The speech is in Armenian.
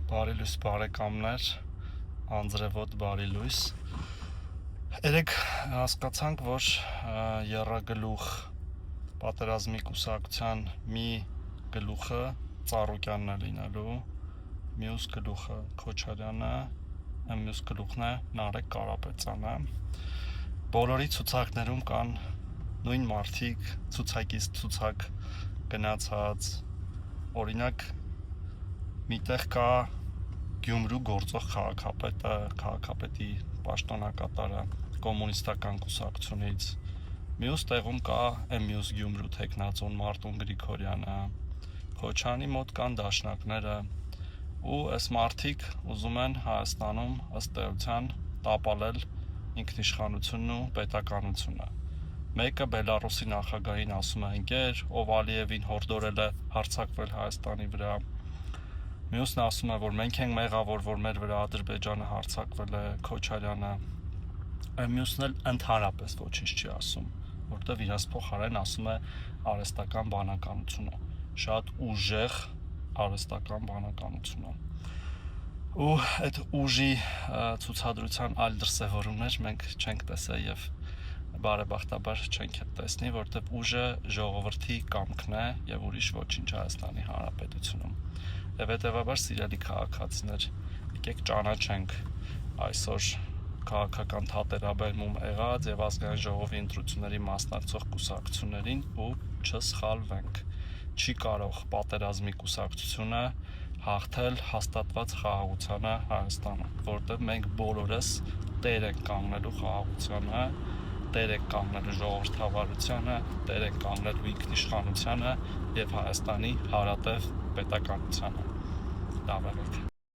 Բարի լույս բարեկամներ, անձրևոտ բարի լույս։ Երեք հասկացանք, որ եռագլուխ պատերազմի կուսակցության մի գլուխը Ծառուկյանն է լինելու, մյուս գլուխը Քոչարյանը, մյուս գլուխն է Նարեկ Կարապետյանը։ Բոլորի ցուցակներում կան նույն մարդիկ, ցուցակից ցուցակ գնացած, օրինակ միտեղ կա Գյումրու գործող քաղաքապետի պաշտոնակատարը կոմունիստական կուսակցությունից, մյուս տեղում կա մյուս Գյումրու թեկնածուն Մարտուն Գրիգորյանը, Քոչարյանի մոտ կան դաշնակները, ու այս մարդիկ ուզում են Հայաստանում ըստ էության տապալել ինքնիշխանությունն ու պետականությունը։ Մեկը Բելարուսի նախագահին ասում է ընկեր, ով Ալիևին հորդորել է հարձակվել Հայաստանի վրա։ Մյուսն ասում է, որ մենք ենք մեղավոր, որ մեր վրա Ադրբեջանը հարձակվել է, Քոչարյանը։ Մյուսն էլ ընդհանրապես ոչինչ չի ասում, որտեղ իրաց փոխարեն ասում է արհեստական բանականությունը, շատ ուժեղ արհեստական բանականությունը։ Ու այդ ուժի ցուցադրության այլ դրսևորումներ մենք չենք տեսել եւ բարեբախտաբար չենք տեսնի, որտեղ ուժը ժողովրդի կամքն է եւ ուրիշ ոչինչ Հայաստանի Հանրապետությունում։ Եվ հետեւաբար սիրելի քաղաքացիներ, եկեք ճանաչենք այսօր քաղաքական թատերաբերմում եղած եւ ազգային ժողովի ընտրությունների մասնակցող կուսակցություններին ու չսխալվենք։ Չի կարող պատերազմի կուսակցությունը հաղթել հաստատված խաղաղությանը Հայաստանում, որտեղ մենք բոլորս տեր ենք կանգնելու խաղաղությանը, տեր ենք կանգնելու ժողովրդավարությանը, տեր ենք կանգնելու ինքնիշխանությանը եւ Հայաստանի հարատև պետականությանը։ Լավ եղեք։